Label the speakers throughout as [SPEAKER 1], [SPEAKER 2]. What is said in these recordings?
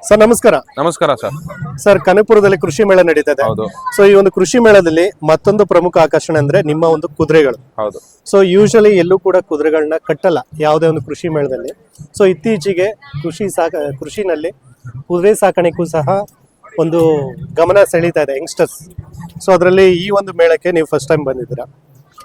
[SPEAKER 1] Sir ನಮಸ್ಕಾರ.
[SPEAKER 2] ನಮಸ್ಕಾರ sir.
[SPEAKER 1] Sir ಕನಕಪುರದಲ್ಲಿ ಕೃಷಿ ಮೇಳ ನಡೀತಾ ಇದೆ.
[SPEAKER 2] ಹೌದು.
[SPEAKER 1] ಸೊ ಈ ಒಂದು ಕೃಷಿ ಮೇಳದಲ್ಲಿ ಮತ್ತೊಂದು ಪ್ರಮುಖ ಆಕರ್ಷಣೆ ಅಂದ್ರೆ ನಿಮ್ಮ ಒಂದು ಕುದುರೆಗಳು.
[SPEAKER 2] ಹೌದು.
[SPEAKER 1] ಸೊ ಯೂಶಲಿ ಎಲ್ಲೂ ಕೂಡ ಕುದುರೆಗಳನ್ನ ಕಟ್ಟಲ್ಲ ಯಾವುದೇ ಒಂದು ಕೃಷಿ ಮೇಳದಲ್ಲಿ. ಸೊ ಇತ್ತೀಚೆಗೆ ಕೃಷಿನಲ್ಲಿ ಕುದುರೆ ಸಾಕಾಣಿಕೆಗೂ ಸಹ ಒಂದು ಗಮನ ಸೆಳೀತಾ ಇದೆ ಯಂಗ್ಸ್ಟರ್ಸ್. ಸೊ ಅದರಲ್ಲಿ ಈ ಒಂದು ಮೇಳಕ್ಕೆ ನೀವು ಫಸ್ಟ್ ಟೈಮ್ ಬಂದಿದ್ದೀರಾ.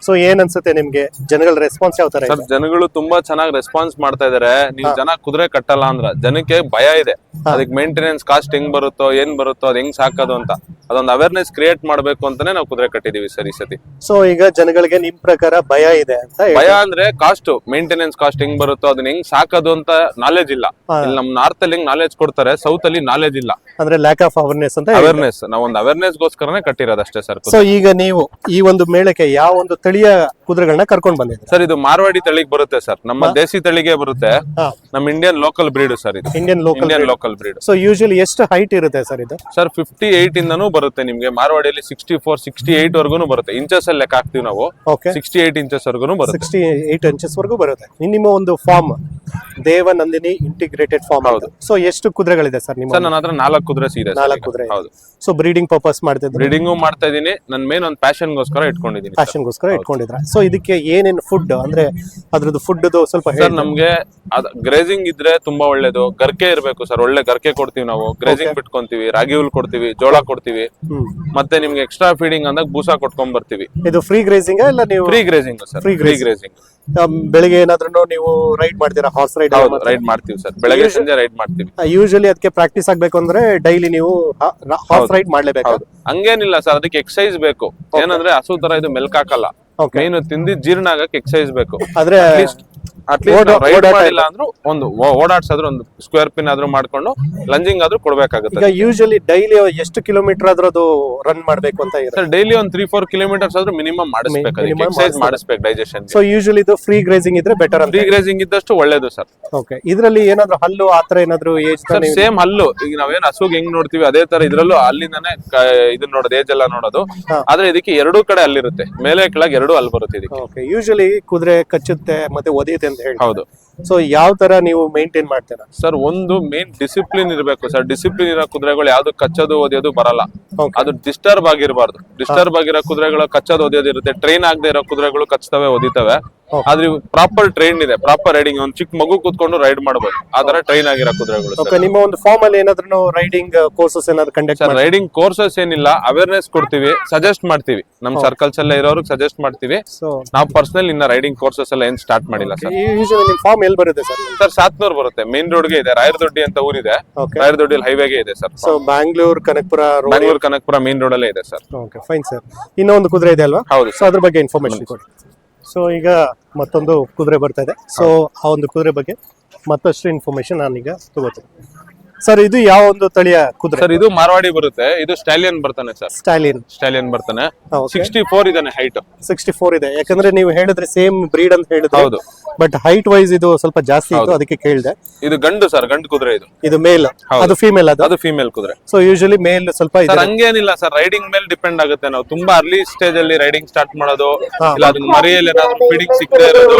[SPEAKER 1] ಸೊ ಏನ್ ಅನ್ಸುತ್ತೆ ನಿಮ್ಗೆ, ಜನಗಳ ರೆಸ್ಪಾನ್ಸ್ ಯಾವ ತರ
[SPEAKER 2] ಸರ್? ಜನಗಳು ತುಂಬಾ ಚೆನ್ನಾಗಿ ರೆಸ್ಪಾನ್ಸ್ ಮಾಡ್ತಾ ಇದಾರೆ. ನೀವು ಜನ ಕುದುರೆ ಕಟ್ಟಲ್ಲ ಅಂದ್ರ ಜನಕ್ಕೆ ಭಯ ಇದೆ. ಅದಕ್ಕೆ ಮೇಂಟೆನೆನ್ಸ್ ಕಾಸ್ಟ್ ಹೆಂಗ್ ಬರುತ್ತೋ ಏನ್ ಬರುತ್ತೋ ಅದ್ ಹೆಂಗ್ ಸಾಕೋದು ಅಂತ ಅದೊಂದು ಅವೇರ್ನೆಸ್ ಕ್ರಿಯೇಟ್ ಮಾಡ್ಬೇಕು ಅಂತಾನೆ ನಾವು ಕುದುರೆ ಕಟ್ಟಿದೀವಿ ಸರ್ ಈ ಸತಿ.
[SPEAKER 1] ಸೊ ಈಗ ಜನಗಳಿಗೆ ನಿಮ್ ಪ್ರಕಾರ ಭಯ ಇದೆ ಅಂತ?
[SPEAKER 2] ಭಯ ಅಂದ್ರೆ ಕಾಸ್ಟ್, ಮೇಂಟೆನೆನ್ಸ್ ಕಾಸ್ಟ್ ಹೆಂಗ್ ಬರುತ್ತೋ ಅದನ್ನ ಹೆಂಗ್ ಸಾಕೋದು ಅಂತ ನಾಲೆಜ್ ಇಲ್ಲ. ಇಲ್ಲಿ ನಮ್ ನಾರ್ತ್ ಅಲ್ಲಿ ಹೆಂಗ್ ನಾಲೆಜ್ ಕೊಡ್ತಾರೆ, ಸೌತ್ ಅಲ್ಲಿ ನಾಲೆಜ್ ಇಲ್ಲ.
[SPEAKER 1] ಅಂದ್ರೆ ಲ್ಯಾಕ್ ಆಫ್ ಅವೇರ್ನೆಸ್ ಅಂತ.
[SPEAKER 2] ಅವೇರ್ನೆಸ್, ನಾವು ಒಂದು ಅವೇರ್ನೆಸ್ ಗೋಸ್ಕರನೇ ಕಟ್ಟಿರೋದಷ್ಟೇ ಸರ್.
[SPEAKER 1] ಸೊ ಈಗ ನೀವು ಈ ಒಂದು ಮೇಳಕ್ಕೆ ಯಾವ ಒಂದು ತಳಿಯ ಕುದುರೆಗಳನ್ನ ಕರ್ಕೊಂಡ್ ಬಂದಿದ್ದೀರಾ
[SPEAKER 2] ಸರ್? ಇದು ಮಾರ್ವಾಡಿ ತಳಿಗೆ ಬರುತ್ತೆ ಸರ್, ನಮ್ಮ ದೇಸಿ ತಳಿಗೆ ಬರುತ್ತೆ. ನಮ್ಮ ಇಂಡಿಯನ್ ಲೋಕಲ್ ಬ್ರೀಡ್ ಸರ್ ಇದು.
[SPEAKER 1] Indian local
[SPEAKER 2] breed.
[SPEAKER 1] So usually ಎಷ್ಟು ಹೈಟ್ ಇರುತ್ತೆ ಸರ್ ಇದು?
[SPEAKER 2] ಸರ್ 58 ಇಂದನೂ ಬರುತ್ತೆ ನಿಮ್ಗೆ. ಮಾರ್ವಾಡಿಯಲ್ಲಿ 64, 68 ವರ್ಗೂನು ಬರುತ್ತೆ. ಇಂಚಸ್ ಅಲ್ಲಿ ಲೆಕ್ಕ ಹಾಕ್ತಿವಿ ನಾವು. 68 ಇಂಚಸ್ ವರ್ಗೂನು ಬರುತ್ತೆ.
[SPEAKER 1] 68 ಇಂಚಸ್ ವರ್ಗೂ ಬರುತ್ತೆ. ನಿಮ್ಮ ಒಂದು ಫಾರ್ಮ್ ದೇವನಂದಿನಿ ಇಂಟಿಗ್ರೇಟೆಡ್ ಫಾರ್ಮ್. ಹೌದು. ಸೊ ಎಷ್ಟು ಕುದುರೆಗಳಿದೆ ಸರ್ ನಿಮ್ಮ?
[SPEAKER 2] ಸರ್ ನನ್ನ ಹತ್ರ 4 ಕುದುರೆ ಇದೆ.
[SPEAKER 1] 4 ಕುದುರೆ.
[SPEAKER 2] ಹೌದು.
[SPEAKER 1] ಸೊ ಬ್ರೀಡಿಂಗ್ ಪರ್ಪಸ್ ಮಾಡ್ತಿದ್ದೀನಿ.
[SPEAKER 2] ಬ್ರೀಡಿಂಗು ಮಾಡ್ತಾ ಇದೀನಿ. ನನ್ನ ಮೇನ್ ಒಂದು ಪ್ಯಾಷನ್ ಗೋಸ್ಕರ ಇಟ್ಕೊಂಡಿದ್ದೀನಿ.
[SPEAKER 1] ಪ್ಯಾಷನ್ ಗೋಸ್ಕರ ಇಟ್ಕೊಂಡಿದ್ರ. ಸೊ ಇದಕ್ಕೆ ಏನೇನು ಫುಡ್ ಅಂದ್ರೆ ಅದ್ರದ್ದು ಫುಡ್ ಸ್ವಲ್ಪ
[SPEAKER 2] ಸರ್ ನಮ್ಗೆ ಗ್ರೇಜಿಂಗ್ ಇದ್ರೆ ತುಂಬಾ ಒಳ್ಳೇದು. ಗರ್ಕೆ ಇರ್ಬೇಕು ಸರ್, ಒಳ್ಳೆ ಗರ್ಕೆ ಕೊಡ್ತೀವಿ ನಾವು. ಗ್ರೇಜಿಂಗ್ ಬಿಟ್ಕೊಂತೀವಿ, ರಾಗಿ ಹುಲ್ ಕೊಡ್ತೀವಿ, ಜೋಳ ಕೊಡ್ತೀವಿ. ಮತ್ತೆ ನಿಮ್ಗೆ ಎಕ್ಸ್ಟ್ರಾ ಫೀಡಿಂಗ್ ಅಂದಾಗ ಬೂಸಾ ಕೊಟ್ಕೊಂಡ್ ಬರ್ತೀವಿ.
[SPEAKER 1] ಇದು ಫ್ರೀ ಗ್ರೇಜಿಂಗ್ ಇಲ್ಲ ನೀವು?
[SPEAKER 2] Free grazing sir. Free grazing.
[SPEAKER 1] ಬೆಳಿಗ್ಗೆ ಏನಾದ್ರೂ ನೀವು ರೈಡ್ ಮಾಡ್ತೀರಾ? Horse ride?
[SPEAKER 2] ರೈಡ್ ಮಾಡ್ತೀವಿ ಸರ್, ಬೆಳಗ್ಗೆ ಸಂಜೆ ರೈಡ್ ಮಾಡ್ತೀವಿ.
[SPEAKER 1] ಯೂಶಲಿ ಅದಕ್ಕೆ ಪ್ರಾಕ್ಟೀಸ್ ಆಗ್ಬೇಕು ಅಂದ್ರೆ ಡೈಲಿ ನೀವು ಹಾರ್ಸ್ ರೈಡ್ ಮಾಡ್ಲೇಬೇಕು.
[SPEAKER 2] ಹಂಗೇನಿಲ್ಲ ಸರ್, ಅದಕ್ಕೆ ಎಕ್ಸರ್ಸೈಸ್ ಬೇಕು. ಏನಂದ್ರೆ ಹಸು ತರ ಇದು ಮೆಲ್ಕ್ ಹಾಕಲ್ಲ. ಮೇನ್ ತಿಂದಿದ್ ಜೀರ್ಣ ಆಗಕ್ಕೆ ಎಕ್ಸರ್ಸೈಸ್ ಬೇಕು.
[SPEAKER 1] ಆದ್ರೆ
[SPEAKER 2] ರೈಡ್ ಮಾಡಿಲ್ಲ ಅಂದ್ರೂ ಒಂದು ಓಡಾಡ್ಸಾದ್ರು ಒಂದು ಸ್ಕ್ವೇರ್ ಪಿನ್ ಆದ್ರೂ ಮಾಡ್ಕೊಂಡು ಲಂಜಿಂಗ್ ಆದ್ರೂ ಕೊಡ್ಬೇಕಾಗುತ್ತೆ.
[SPEAKER 1] ಈಗ ಯೂಶಲಿ ಡೈಲಿ ಎಷ್ಟು ಕಿಲೋಮೀಟರ್ ಆದ್ರೂ ಅದು ರನ್ ಮಾಡ್ಬೇಕು ಅಂತ ಇರುತ್ತೆ?
[SPEAKER 2] ಡೈಲಿ ಒಂದು 3-4 ಕಿಲೋಮೀಟರ್ಸ್ ಆದ್ರೂ ಮಿನಿಮಮ್ ಮಾಡಿಸ್ಬೇಕು. ಎಕ್ಸರ್ಸೈಸ್ ಮಾಡಿಸ್ಬೇಕು, ಡೈಜೆಷನ್.
[SPEAKER 1] ಸೊ ಯೂಶಲಿ ಇದು ಫ್ರೀ ಗ್ರೇಜಿಂಗ್ ಇದ್ರೆ ಬೆಟರ್ ಅಂತ?
[SPEAKER 2] ಫ್ರೀ ಗ್ರೇಜಿಂಗ್ ಇದ್ದಷ್ಟು ಒಳ್ಳೇದು ಸರ್.
[SPEAKER 1] ಓಕೆ. ಇದರಲ್ಲಿ ಏನಾದ್ರು ಹಲ್ಲು ಆತರ ಏನಾದ್ರು ಏಜ್?
[SPEAKER 2] ಸರ್ ಸೇಮ್ ಹಲ್ಲು, ಈಗ ನಾವೇನ್ ಹಸುಗ್ ಹೆಂಗ್ ನೋಡ್ತೀವಿ ಅದೇ ತರ ಇದ್ರಲ್ಲೂ ಅಲ್ಲಿಂದಾನೆ ಇದನ್ನ ನೋಡೋದು, ಏಜ್ ಎಲ್ಲ ನೋಡೋದು. ಆದ್ರೆ ಇದಕ್ಕೆ ಎರಡೂ ಕಡೆ ಹಲ್ಲಿರುತ್ತೆ, ಮೇಲೆ ಕೆಳಗೆ ಎರಡೂ ಹಲ್ಲು ಬರುತ್ತೆ ಇದಕ್ಕೆ.
[SPEAKER 1] ಓಕೆ. ಯೂಶಲಿ ಕುದುರೆ ಕಚ್ಚುತ್ತೆ ಮತ್ತೆ ಒದೆಯುತ್ತೆ ಅಂತ ಹೇಳಿ.
[SPEAKER 2] ಹೌದು.
[SPEAKER 1] ಸೊ ಯಾವ ತರ ನೀವು ಮೇಂಟೈನ್ ಮಾಡ್ತೀರಾ
[SPEAKER 2] ಸರ್? ಒಂದು ಮೇನ್ ಡಿಸಿಪ್ಲಿನ್ ಇರಬೇಕು ಸರ್. ಡಿಸಿಪ್ಲಿನ್ ಇರೋ ಕುದುರೆಗಳು ಯಾವ್ದು ಕಚ್ಚೋದು ಓದಿಯೋದು ಬರಲ್ಲ. ಅದು ಡಿಸ್ಟರ್ಬ್ ಆಗಿರಬಾರ್ದು. ಡಿಸ್ಟರ್ಬ್ ಆಗಿರೋ ಕುದುರೆಗಳು ಕಚ್ಚೋದು ಓದಿಯೋದು ಇರುತ್ತೆ. ಟ್ರೈನ್ ಆಗದೆ ಇರೋ ಕುದುರೆಗಳು ಕಚ್ತವೆ, ಓದಿತವೆ. ಆದ್ರೆ ಪ್ರಾಪರ್ ಟ್ರೈನ್ ಇದೆ, ಪ್ರಾಪರ್ ರೈಡಿಂಗ್. ಒಂದು ಚಿಕ್ಕ ಮಗು ಕೂತ್ಕೊಂಡು ರೈಡ್ ಮಾಡಬಹುದು, ಆ ತರ ಟ್ರೈನ್ ಆಗಿರೋ ಕುದುರೆಗಳು.
[SPEAKER 1] ನಿಮ್ಮ ಒಂದು ಫಾರ್ಮ್ ಅಲ್ಲಿ ಏನಾದ್ರು ರೈಡಿಂಗ್ ಕೋರ್ಸಸ್ ಏನಾದ್ರು ಕಂಡಕ್ಟ್?
[SPEAKER 2] ಸರ್ ರೈಡಿಂಗ್ ಕೋರ್ಸಸ್ ಏನಿಲ್ಲ, ಅವೇರ್ನೆಸ್ ಕೊಡ್ತೀವಿ, ಸಜೆಸ್ಟ್ ಮಾಡ್ತೀವಿ. ನಮ್ ಸರ್ಕಲ್ಸ್ ಎಲ್ಲ ಇರೋರಿಗೆ ಸಜೆಸ್ಟ್ ಮಾಡ್ತೀವಿ. ನಾವು ಪರ್ಸನಲ್ ಇನ್ನ ರೈಡಿಂಗ್ ಕೋರ್ಸಸ್ ಎಲ್ಲ ಏನ್ ಸ್ಟಾರ್ಟ್ ಮಾಡಿಲ್ಲ ಸರ್.
[SPEAKER 1] ಯೂಶಲಿ ನಿಮ್ ಫಾರ್ಮ್ ಎಲ್ಲಿ ಬರುತ್ತೆ ಸರ್?
[SPEAKER 2] ಸರ್ ಸಾತ್ನೂರ್ ಬರುತ್ತೆ, ಮೇನ್ ರೋಡ್ಗೆ ಇದೆ. ರಾಯರದೊಡ್ಡಿ ಅಂತ ಊರಿದೆ, ರಾಯರದೊಡ್ಡಿಯಲ್ಲಿ ಹೈವೇಗೆ ಇದೆ sir.
[SPEAKER 1] So Bangalore
[SPEAKER 2] Kanakapura main road ಅಲ್ಲೇ ಇದೆ ಸರ್.
[SPEAKER 1] Okay fine sir. ಇನ್ನೊಂದು ಕುದುರೆ ಇದೆ ಅಲ್ವಾ?
[SPEAKER 2] ಹೌದು.
[SPEAKER 1] ಸೊ ಅದ್ರ ಬಗ್ಗೆ ಇನ್ಫಾರ್ಮೇಶನ್ ಕೊಡಿ. ಸೊ ಈಗ ಮತ್ತೊಂದು ಕುದುರೆ ಬರ್ತಾ ಇದೆ. ಸೊ ಆ ಒಂದು ಕುದುರೆ ಬಗ್ಗೆ ಮತ್ತಷ್ಟು ಇನ್ಫಾರ್ಮೇಶನ್ ನಾನೀಗ ತಗೋತೀನಿ. ಸರ್ ಇದು ಯಾವ ಒಂದು ತಳಿಯ ಕುದುರೆ?
[SPEAKER 2] ಸರ್ ಇದು ಮಾರ್ವಾಡಿ ಬರುತ್ತೆ. ಇದು ಸ್ಟಾಲಿಯನ್ ಬರ್ತಾನೆ ಸರ್. ಸ್ಟಾಲಿಯನ್ ಬರ್ತಾನೆ. 64 ಇದಾನೆ ಹೈಟ್.
[SPEAKER 1] 64 ಇದೆ. ಯಾಕಂದ್ರೆ ನೀವು ಹೇಳಿದ್ರೆ ಸೇಮ್ ಬ್ರೀಡ್ ಅಂತ ಹೇಳಿದ್ರೆ.
[SPEAKER 2] ಹೌದು.
[SPEAKER 1] ಬಟ್ ಹೈಟ್ ವೈಸ್ ಇದು ಸ್ವಲ್ಪ ಜಾಸ್ತಿ ಇತ್ತು, ಅದಕ್ಕೆ ಕೇಳಿದೆ.
[SPEAKER 2] ಇದು ಗಂಡು ಸರ್, ಗಂಡು ಕುದುರೆ ಇದು.
[SPEAKER 1] ಇದು ಮೇಲ್, ಅದು ಫೀಮೇಲ್? ಅದು
[SPEAKER 2] ಫೀಮೇಲ್ ಕುದುರೆ.
[SPEAKER 1] ಸೊ ಯೂಶಲಿ ಮೇಲ್ ಸ್ವಲ್ಪ
[SPEAKER 2] ಸರ್ ಹಂಗೇನಿಲ್ಲ ಸರ್, ರೈಡಿಂಗ್ ಮೇಲೆ ಡಿಪೆಂಡ್ ಆಗುತ್ತೆ. ನಾವು ತುಂಬಾ ಅರ್ಲಿ ಸ್ಟೇಜ್ ಅಲ್ಲಿ ರೈಡಿಂಗ್ ಸ್ಟಾರ್ಟ್ ಮಾಡೋದು, ಇಲ್ಲ ಅದನ್ನ ಮರಿಯಲ್ಲಿ ಏನಾದ್ರು ಫೀಡಿಂಗ್ ಸಿಕ್ಕದೆ ಇರೋದು,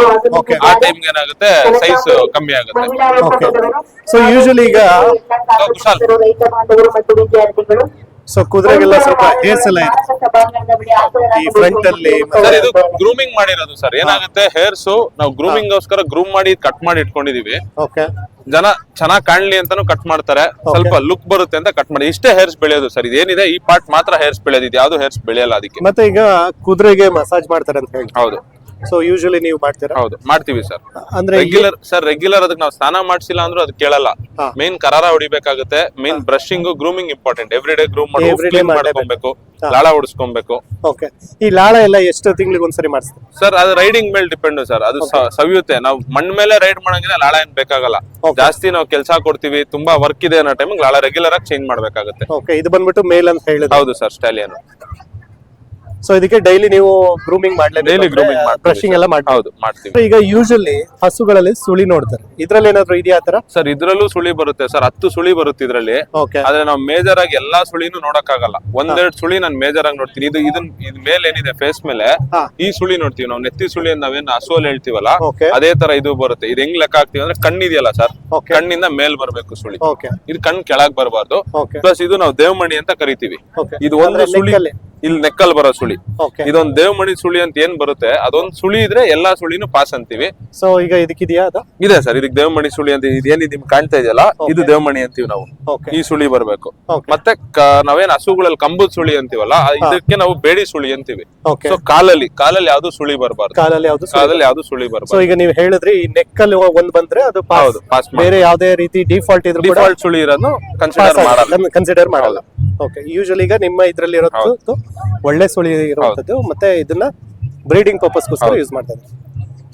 [SPEAKER 2] ಆ ಟೈಮ್ಗೆ ಏನಾಗುತ್ತೆ ಸೈಜ್ ಕಮ್ಮಿ ಆಗುತ್ತೆ.
[SPEAKER 1] ಓಕೆ. ಸೊ ಯೂಶಲಿ ಈಗ ಸೊ ಕುದುರೆಗೆಲ್ಲ ಸ್ವಲ್ಪ ಹೇರ್ಸ್ ಎಲ್ಲ ಈ ಫ್ರಂಟ್ ಅಲ್ಲಿ.
[SPEAKER 2] ಸರ್ ಇದು ಗ್ರೂಮಿಂಗ್ ಮಾಡಿರೋದು ಸರ್. ಏನಾಗುತ್ತೆ ಹೇರ್ಸ್ ನಾವು ಗ್ರೂಮಿಂಗ್ ಗೋಸ್ಕರ ಗ್ರೂಮ್ ಮಾಡಿ ಕಟ್ ಮಾಡಿ ಇಟ್ಕೊಂಡಿದೀವಿ.
[SPEAKER 1] ಓಕೆ.
[SPEAKER 2] ಜನ ಚೆನ್ನಾಗ್ ಕಾಣ್ಲಿ ಅಂತಾನು ಕಟ್ ಮಾಡ್ತಾರೆ, ಸ್ವಲ್ಪ ಲುಕ್ ಬರುತ್ತೆ ಅಂತ ಕಟ್ ಮಾಡಿ. ಇಷ್ಟೇ ಹೇರ್ಸ್ ಬೆಳೆಯೋದು ಸರ್. ಇದೇನಿದೆ ಈ ಪಾರ್ಟ್ ಮಾತ್ರ ಹೇರ್ಸ್ ಬೆಳೆಯೋದು, ಯಾವ್ದು ಹೇರ್ಸ್ ಬೆಳೆಯಲ್ಲ ಅದಕ್ಕೆ.
[SPEAKER 1] ಮತ್ತೆ ಈಗ ಕುದುರೆಗೆ ಮಸಾಜ್ ಮಾಡ್ತಾರೆ ಅಂತ ಹೇಳಿ.
[SPEAKER 2] ಹೌದು.
[SPEAKER 1] ಸೊ ಯೂಶಲಿ ನೀವು ಮಾಡ್ತೀರಾ?
[SPEAKER 2] ಹೌದು ಮಾಡ್ತೀವಿ ಸರ್.
[SPEAKER 1] ಅಂದ್ರೆ
[SPEAKER 2] ರೆಗ್ಯುಲರ್ ಅದಕ್ಕೆ ನಾವು ಸ್ನಾನ ಮಾಡಿಸಿಲ್ಲ ಅಂದ್ರೂ ಅದು ಕೇಳಲ್ಲ. ಮೇನ್ ಕರಾರ ಹೊಡಿಬೇಕಾಗುತ್ತೆ. Main brushing, grooming important. Every day groom ಮಾಡ್ಕೊಬೇಕು, ಲಾಳ ಹೊಡಿಸ್ಕೊಬೇಕು.
[SPEAKER 1] ಓಕೆ. ಈ ಲಾಳ ಎಲ್ಲ ಎಷ್ಟು ತಿಂಗಳಿಗೆ ಒಂದ್ಸರಿ ಮಾಡಿಸ್ತೀವಿ
[SPEAKER 2] ಸರ್? ಅದು ರೈಡಿಂಗ್ ಮೇಲೆ ಡಿಪೆಂಡ್ ಸರ್. ಅದು ಸವಿಯುತ್ತೆ. ನಾವು ಮಣ್ಣ್ ಮೇಲೆ ರೈಡ್ ಮಾಡಂಗಿಲ್ಲ, ಲಾಳ ಏನ್ ಬೇಕಾಗಲ್ಲ. ಜಾಸ್ತಿ ನಾವು ಕೆಲಸ ಕೊಡ್ತೀವಿ, ತುಂಬಾ ವರ್ಕ್ ಇದೆ ಅನ್ನೋ ಟೈಮ್ ಲಾಳ ರೆಗ್ಯುಲರ್ ಆಗಿ ಚೇಂಜ್ ಮಾಡ್ಬೇಕಾಗುತ್ತೆ.
[SPEAKER 1] ಓಕೆ. ಇದು ಬಂದ್ಬಿಟ್ಟು ಮೇಲ್ ಅಂತ ಹೇಳಿದ್ರೆ?
[SPEAKER 2] ಹೌದು ಸರ್, ಸ್ಟಾಲಿಯನ್.
[SPEAKER 1] ಸೊ ಇದಕ್ಕೆ ಡೈಲಿ ನೀವು ಗ್ರೂಮಿಂಗ್
[SPEAKER 2] Daily grooming ಮಾಡ್ತೀವಿ
[SPEAKER 1] ಬ್ರಷಿಂಗ್ ಎಲ್ಲ ಮಾಡ್ತೀವಿ.
[SPEAKER 2] ಹೌದು ಮಾಡ್ತೀವಿ
[SPEAKER 1] ಈಗ ಯೂಶಲಿ ಹಸುಗಳಲ್ಲಿ ಸುಳಿ ನೋಡ್ತಾರೆ, ಇದ್ರಲ್ಲಿ ಏನಾದ್ರು ಇದೆಯಾ ಆತರ?
[SPEAKER 2] ಸರ್ ಇದ್ರಲ್ಲೂ ಸುಳಿ ಬರುತ್ತೆ ಸರ್, 10 ಸುಳಿ ಬರುತ್ತೆ ಇದ್ರಲ್ಲಿ.
[SPEAKER 1] ಓಕೆ.
[SPEAKER 2] ಆದ್ರೆ ನಾವು ಮೇಜರ್ ಆಗಿ ಎಲ್ಲಾ ಸುಳಿನೂ ನೋಡಕ್ಕಾಗಲ್ಲ. ಒಂದೆರಡು ಸುಳಿ ನಾನು ಮೇಜರ್ ಆಗಿ ನೋಡ್ತೀನಿ. ಇದ್ ಮೇಲೆ ಏನಿದೆ ಫೇಸ್ ಮೇಲೆ
[SPEAKER 1] ಹಾ.
[SPEAKER 2] ಈ ಸುಳಿ ನೋಡ್ತೀವಿ ನಾವು. ನೆತ್ತಿ ಸುಳಿ ಅಂತ ನಾವೇನ್ ಹಸುವಲ್ಲಿ ಹೇಳ್ತೀವಲ್ಲ
[SPEAKER 1] ಓಕೆ.
[SPEAKER 2] ಅದೇ ತರ ಇದು ಬರುತ್ತೆ. ಇದು ಹೆಂಗ್ ಲೆಕ್ಕ ಹಾಕ್ತಿವಿ ಅಂದ್ರೆ ಕಣ್ಣಿದೆಯಲ್ಲ ಸರ್,
[SPEAKER 1] ಓಕೆ.
[SPEAKER 2] ಕಣ್ಣಿಂದ ಮೇಲ್ ಬರ್ಬೇಕು ಸುಳಿ.
[SPEAKER 1] ಓಕೆ.
[SPEAKER 2] ಇದು ಕಣ್ ಕೆಳಗ್ ಬರಬಾರ್ದು.
[SPEAKER 1] ಓಕೆ.
[SPEAKER 2] ಪ್ಲಸ್ ಇದು ನಾವು ದೇವಮಣಿ ಅಂತ ಕರಿತೀವಿ.
[SPEAKER 1] ಓಕೆ.
[SPEAKER 2] ಇದು ಒಂದು
[SPEAKER 1] ಅಂದ್ರೆ
[SPEAKER 2] ಸುಳಿ
[SPEAKER 1] neck ಅಲ್ಲಿ?
[SPEAKER 2] ಇಲ್ಲಿ ನೆಕ್ಕಲ್ ಬರೋ ಸುಳಿ.
[SPEAKER 1] ಓಕೆ.
[SPEAKER 2] ಇದೊಂದ್ ದೇವಮಣಿ ಸುಳಿ ಅಂತ ಏನ್ ಬರುತ್ತೆ, ಅದೊಂದ್ ಸುಳಿ ಇದ್ರೆ ಎಲ್ಲಾ ಸುಳಿನೂ ಪಾಸ್ ಅಂತೀವಿ.
[SPEAKER 1] ಸೊ ಈಗ ಇದಕ್ಕಿದೆಯಾ ಅದು?
[SPEAKER 2] ಇದೆ ಸರ್, ಇದಕ್ಕೆ ದೇವಮಣಿ ಸುಳಿ ಅಂತ ಇದೇನಿದ್ ನಿಮ್ಗೆ ಕಾಣ್ತಾ ಇದೆಯಲ್ಲ, ಇದು ದೇವಮಣಿ ಅಂತೀವಿ ನಾವು.
[SPEAKER 1] ಓಕೆ.
[SPEAKER 2] ಈ ಸುಳಿ ಬರ್ಬೇಕು.
[SPEAKER 1] ಓಕೆ.
[SPEAKER 2] ಮತ್ತೆ ನಾವೇನ್ ಹಸುಗಳಲ್ಲಿ ಕಂಬದ ಸುಳಿ ಅಂತೀವಲ್ಲ, ಇದಕ್ಕೆ ನಾವು ಬೇಡಿ ಸುಳಿ ಅಂತೀವಿ.
[SPEAKER 1] ಓಕೆ.
[SPEAKER 2] ಸೊ ಕಾಲಲ್ಲಿ ಯಾವ್ದು ಸುಳಿ ಬರಬಾರ್ದು.
[SPEAKER 1] ಕಾಲಲ್ಲಿ ಯಾವ್ದು?
[SPEAKER 2] ಕಾಲಲ್ಲಿ ಯಾವ್ದು ಸುಳಿ
[SPEAKER 1] ಸೊ
[SPEAKER 2] ಬರಬಾರ್ದು.
[SPEAKER 1] ಈಗ ನೀವು ಹೇಳಿದ್ರಿ ಈ ನೆಕ್ ಅಲ್ಲಿ ಒಂದ್ ಬಂದ್ರೆ ಅದು
[SPEAKER 2] ಹೌದು, ಪಾಸ್
[SPEAKER 1] ಬೇರೆ ಯಾವ್ದೇ ರೀತಿ ಡಿಫಾಲ್ಟ್ ಇದ್ರು ಕೂಡ
[SPEAKER 2] ಡಿಫಾಲ್ಟ್ ಸುಳಿ ಇರೋದು ಕನ್ಸಿಡರ್ ಮಾಡಲ್ಲ.
[SPEAKER 1] ಕನ್ಸಿಡರ್ ಮಾಡಲ್ಲ. ಓಕೆ. ಯೂಶಲಿ ಈಗ ನಿಮ್ಮ ಇದ್ರಲ್ಲಿ ಇರೋದು ಒಳ್ಳೆ ಸುಳಿ ಇರುವಂತದ್ದು, ಮತ್ತೆ ಇದನ್ನ ಬ್ರೀಡಿಂಗ್ ಪರ್ಪಸ್ಗೋಸ್ಕರ ಯೂಸ್ ಮಾಡ್ತಾರೆ.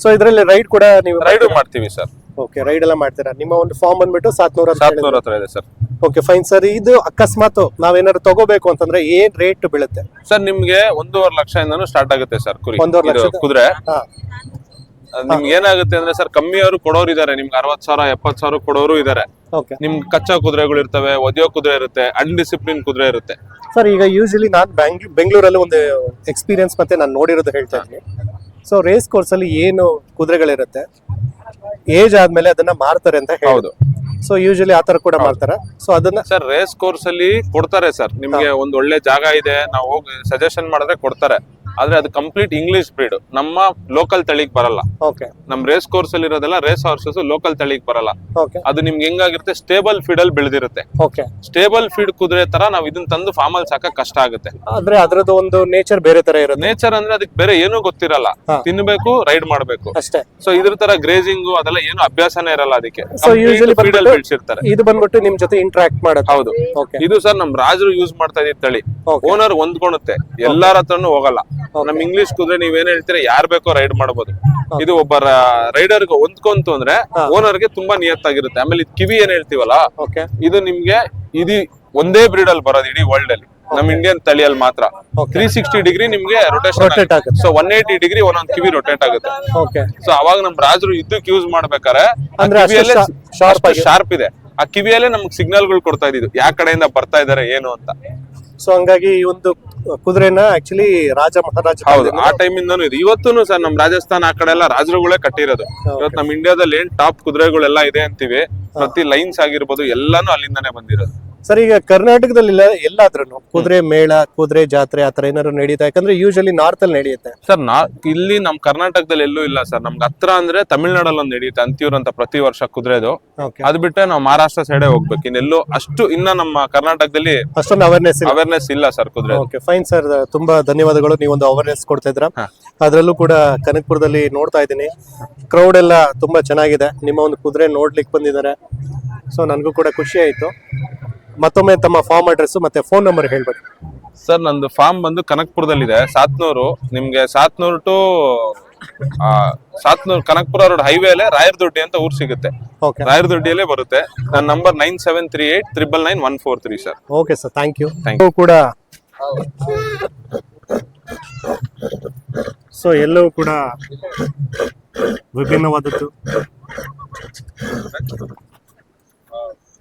[SPEAKER 1] ಸೊ ಇದ್ರಲ್ಲಿ ರೈಡ್ ಕೂಡ ನೀವು
[SPEAKER 2] ರೈಡ್ ಮಾಡ್ತೀವಿ ಸರ್.
[SPEAKER 1] ಓಕೆ. ರೈಡ್ ಎಲ್ಲ ಮಾಡ್ತೀರಾ? ನಿಮ್ಮ ಒಂದು ಫಾರ್ಮ್ ಬಂದ್ಬಿಟ್ಟು 700 ಅಂತ ಹೇಳಿದ್ರೆ.
[SPEAKER 2] 700 ಹತ್ರ ಇದೆ ಸರ್.
[SPEAKER 1] Okay fine sir. ಇದು ಅಕಸ್ಮಾತ್ ನಾವೇನಾದ್ರು ತಗೋಬೇಕು ಅಂತಂದ್ರೆ ಏನ್ ರೇಟ್ ಬೀಳುತ್ತೆ?
[SPEAKER 2] ಸರ್ ನಿಮ್ಗೆ 1.5 ಲಕ್ಷದಿಂದನೂ ಸ್ಟಾರ್ಟ್ ಆಗುತ್ತೆ ಸರ್ ಕುರಿ.
[SPEAKER 1] 1.5
[SPEAKER 2] ಇದು
[SPEAKER 1] ಲಕ್ಷದ?
[SPEAKER 2] ಕುದುರೆ
[SPEAKER 1] ಹಾ.
[SPEAKER 2] ನಿಮ್ಗೆ ಏನಾಗುತ್ತೆ ಅಂದ್ರೆ ಸರ್, ಕಮ್ಮಿಯವರು ಕೊಡೋರು ಇದಾರೆ. ನಿಮ್ಗೆ 60,000 70,000 ಕೊಡೋರು ಇದಾರೆ.
[SPEAKER 1] ಓಕೆ.
[SPEAKER 2] ನಿಮ್ಗೆ ಕಚ್ಚಾ ಕುದುರೆಗಳು ಇರ್ತವೆ, ಒದಿಯೋ ಕುದುರೆ ಇರುತ್ತೆ, ಅನ್ಡಿಸಿಪ್ಲಿನ್ ಕುದುರೆ ಇರುತ್ತೆ.
[SPEAKER 1] ಸರ್ ಈಗ ಯೂಶಲಿ ನಾನು ಬೆಂಗಳೂರಲ್ಲಿ ಒಂದು ಎಕ್ಸ್ಪೀರಿಯನ್ಸ್ ಮತ್ತೆ ನಾನು ನೋಡಿರೋದು ಹೇಳ್ತಾ ಇದ್ದೀನಿ. ಸೊ ರೇಸ್ ಕೋರ್ಸ್ ಅಲ್ಲಿ ಏನು ಕುದುರೆಗಳಿರುತ್ತೆ, ಏಜ್ ಆದ್ಮೇಲೆ ಅದನ್ನ ಮಾರ್ತಾರೆ ಅಂತ
[SPEAKER 2] ಹೌದು.
[SPEAKER 1] ಸೊ ಯೂಶಲಿ ಆತರ ಕೂಡ ಮಾಡ್ತಾರ? ಸೊ ಅದನ್ನ
[SPEAKER 2] ಸರ್ ರೇಸ್ ಕೋರ್ಸ್ ಅಲ್ಲಿ ಕೊಡ್ತಾರೆ ಸರ್. ನಿಮ್ಗೆ ಒಂದ್ ಒಳ್ಳೆ ಜಾಗ ಇದೆ, ನಾವು ಹೋಗಿ ಸಜೆಷನ್ ಮಾಡಿದ್ರೆ ಕೊಡ್ತಾರೆ. ಆದ್ರೆ ಅದು ಕಂಪ್ಲೀಟ್ ಇಂಗ್ಲಿಷ್ ಬ್ರೀಡ್, ನಮ್ಮ ಲೋಕಲ್ ತಳಿಗ್ ಬರಲ್ಲ.
[SPEAKER 1] ಓಕೆ.
[SPEAKER 2] ನಮ್ ರೇಸ್ ಕೋರ್ಸ್ ಅಲ್ಲಿ ಇರೋದೆಲ್ಲ ರೇಸ್ ಹಾರ್ಸಸ್ ಲೋಕಲ್ ತಳಿಗ್ ಬರಲ್ಲ.
[SPEAKER 1] ಓಕೆ.
[SPEAKER 2] ಅದು ನಿಮ್ಗೆ ಹೆಂಗಾಗಿರುತ್ತೆ, ಸ್ಟೇಬಲ್ ಫೀಡ್ ಅಲ್ಲಿ ಬೆಳೆದಿರುತ್ತೆ.
[SPEAKER 1] ಓಕೆ.
[SPEAKER 2] ಸ್ಟೇಬಲ್ ಫೀಡ್ ಕುದುರೆ ತರ ನಾವ್ ಇದನ್ನ ತಂದು ಫಾರ್ಮ್ ಅಲ್ಲಿ ಸಾಕ ಕಷ್ಟ ಆಗುತ್ತೆ.
[SPEAKER 1] ಅಂದ್ರೆ ಅದ್ರದ್ದು ಒಂದು ನೇಚರ್ ಬೇರೆ ತರ ಇರುತ್ತೆ.
[SPEAKER 2] ನೇಚರ್ ಅಂದ್ರೆ ಅದಕ್ಕೆ ಬೇರೆ ಏನೂ ಗೊತ್ತಿರಲ್ಲ, ತಿನ್ಬೇಕು, ರೈಡ್ ಮಾಡ್ಬೇಕು
[SPEAKER 1] ಅಷ್ಟೇ.
[SPEAKER 2] ಸೊ ಇದ್ರ ತರ ಗ್ರೇಜಿಂಗ್ ಅದೆಲ್ಲ ಏನು ಅಭ್ಯಾಸನೇ ಇರಲ್ಲ ಅದಕ್ಕೆ.
[SPEAKER 1] ಸೊ ಯೂಶಲಿ
[SPEAKER 2] ಫೀಡ್ ಅಲ್ಲಿ ಬೆಳೆಸಿರ್ತಾರೆ.
[SPEAKER 1] ಇದು ಬಂದ್ಬಿಟ್ಟು ನಿಮ್ ಜೊತೆ ಇಂಟರಾಕ್ಟ್ ಮಾಡೋದು?
[SPEAKER 2] ಹೌದು.
[SPEAKER 1] ಓಕೆ.
[SPEAKER 2] ಇದು ಸರ್ ನಮ್ ರಾಜರು ಯೂಸ್ ಮಾಡ್ತಾ ಇದ್ದ ತಳಿ.
[SPEAKER 1] Okay.
[SPEAKER 2] ಓನರ್ ಹೊಂದ್ಕೊಳುತ್ತೆ, ಎಲ್ಲಾರ ಹತ್ರನು ಹೋಗಲ್ಲ. ನಮ್ ಇಂಗ್ಲಿಷ್ ಕುದುರೆ ನೀವೇನ್ ಹೇಳ್ತೀರಾ, ಯಾರ್ ಬೇಕೋ ರೈಡ್ ಮಾಡಬಹುದು. ಇದು ಒಬ್ಬ ರೈಡರ್ ಹೊಂದ್ಕೊಂತು ಅಂದ್ರೆ ಓನರ್ ಗೆ ತುಂಬಾ ನಿಯತ್ತಾಗಿರುತ್ತೆ. ಆಮೇಲೆ ಇದು ಕಿವಿ ಏನ್ ಹೇಳ್ತೀವಲ್ಲ,
[SPEAKER 1] ಓಕೆ.
[SPEAKER 2] ಇದು ನಿಮ್ಗೆ ಇದು ಒಂದೇ ಬ್ರೀಡ್ ಅಲ್ಲಿ ಬರೋದು ಇಡೀ ವರ್ಲ್ಡ್ ಅಲ್ಲಿ, ನಮ್ ಇಂಡಿಯನ್ ತಳಿಯಲ್ಲಿ ಮಾತ್ರ. 360 ಡಿಗ್ರಿ ನಿಮ್ಗೆ ರೊಟೇಷನ್
[SPEAKER 1] ಆಗುತ್ತೆ.
[SPEAKER 2] ಸೊ 180 ಡಿಗ್ರಿ ಒಂದೊಂದ್ ಕಿವಿ ರೊಟೇಟ್ ಆಗುತ್ತೆ.
[SPEAKER 1] ಓಕೆ.
[SPEAKER 2] ಸೊ ಅವಾಗ ನಮ್ ರಾಜರು ಇದಕ್ಕೆ ಯೂಸ್ ಮಾಡ್ಬೇಕಾರೆ
[SPEAKER 1] ಅಂದ್ರೆ
[SPEAKER 2] ಶಾರ್ಪ್ ಇದೆ. ಆ ಕಿವಿಯಲ್ಲೇ ನಮ್ಗೆ ಸಿಗ್ನಲ್ಗಳು ಕೊಡ್ತಾ ಇದ್ದು ಯಾವ ಕಡೆಯಿಂದ ಬರ್ತಾ ಇದಾರೆ ಏನು ಅಂತ.
[SPEAKER 1] ಸೊ ಹಂಗಾಗಿ ಈ ಒಂದು ಕುದುರೆನ ಆಕ್ಚುಲಿ ರಾಜ ಮಹಾರಾಜ
[SPEAKER 2] ಹೌದು, ಆ ಟೈಮ್ ಇಂದಾನು ಇದೆ. ಇವತ್ತೂನು ಸರ್ ನಮ್ ರಾಜಸ್ಥಾನ್ ಆ ಕಡೆ ಎಲ್ಲ ರಾಜರುಗಳೇ ಕಟ್ಟಿರೋದು. ಇವತ್ತು ನಮ್ ಇಂಡಿಯಾದಲ್ಲಿ ಏನ್ ಟಾಪ್ ಕುದುರೆಗಳೆಲ್ಲ ಇದೆ ಅಂತೀವಿ, ಪ್ರತಿ ಲೈನ್ಸ್ ಆಗಿರ್ಬೋದು ಎಲ್ಲಾನು ಅಲ್ಲಿಂದಾನೆ ಬಂದಿರೋದು.
[SPEAKER 1] ಸರ್ ಈಗ ಕರ್ನಾಟಕದಲ್ಲಿ ಎಲ್ಲಾದ್ರೂ ಕುದುರೆ ಮೇಳ, ಕುದುರೆ ಜಾತ್ರೆ ಆತರ ಏನಾದ್ರು ನಡೀತಾ? ಯಾಕಂದ್ರೆ ಯೂಶಲಿ ನಾರ್ತ್ ಅಲ್ಲಿ ನಡೆಯುತ್ತೆ
[SPEAKER 2] ಸರ್. ಇಲ್ಲಿ ನಮ್ ಕರ್ನಾಟಕದಲ್ಲಿ ಎಲ್ಲೂ ಇಲ್ಲ ಸರ್. ನಮ್ಗೆ ಹತ್ರ ಅಂದ್ರೆ ತಮಿಳ್ನಾಡಲ್ಲಿ ಒಂದು ನಡೆಯುತ್ತೆ, ಅಂತಿಯೂರ್ ಅಂತ, ಪ್ರತಿ ವರ್ಷ ಕುದುರೆದು. ಅದ್ ಬಿಟ್ಟರೆ ನಾವು ಮಹಾರಾಷ್ಟ್ರ ಸೈಡೇ ಹೋಗ್ಬೇಕು. ಇನ್ನೆಲ್ಲೂ ಅಷ್ಟು ಇನ್ನ ನಮ್ಮ ಕರ್ನಾಟಕದಲ್ಲಿ
[SPEAKER 1] ಅಷ್ಟೊಂದು ಅವೇರ್ನೆಸ್
[SPEAKER 2] ಇಲ್ಲ ಸರ್ ಕುದುರೆ.
[SPEAKER 1] ಓಕೆ ಫೈನ್ ಸರ್, ತುಂಬಾ ಧನ್ಯವಾದಗಳು. ನೀವೊಂದು ಅವೇರ್ನೆಸ್ ಕೊಡ್ತಾ ಇದ್ರ. ಅದ್ರಲ್ಲೂ ಕೂಡ ಕನಕಪುರದಲ್ಲಿ ನೋಡ್ತಾ ಇದ್ದೀನಿ, ಕ್ರೌಡ್ ಎಲ್ಲ ತುಂಬಾ ಚೆನ್ನಾಗಿದೆ. ನಿಮ್ಮ ಒಂದು ಕುದುರೆ ನೋಡ್ಲಿಕ್ಕೆ ಬಂದಿದ್ದಾರೆ. ಸೊ ನನಗೂ ಕೂಡ ಖುಷಿ ಆಯ್ತು. ಮತ್ತೊಮ್ಮೆ ತಮ್ಮ ಫಾರ್ಮ್ ಅಡ್ರೆಸ್ ಮತ್ತೆ ಫೋನ್ ನಂಬರ್ ಹೇಳ್ಬೇಡಿ
[SPEAKER 2] ಸರ್. ನಂದು ಫಾರ್ಮ್ ಬಂದು ಕನಕಪುರದಲ್ಲಿದೆ, ಸಾತ್ನೂರು. ನಿಮ್ಗೆ Sathnur to Kanakapura road highway ಅಲ್ಲೇ ರಾಯರದೊಡ್ಡಿ ಅಂತ ಊರ್ ಸಿಗುತ್ತೆ. ರಾಯರದೊಡ್ಡಿಯಲ್ಲೇ ಬರುತ್ತೆ. ನನ್ನ number 9738999143 sir.
[SPEAKER 1] Okay sir, thank you. ಕೂಡ ಸೊ ಎಲ್ಲವೂ ಕೂಡ ವಿಭಿನ್ನವಾದದ್ದು.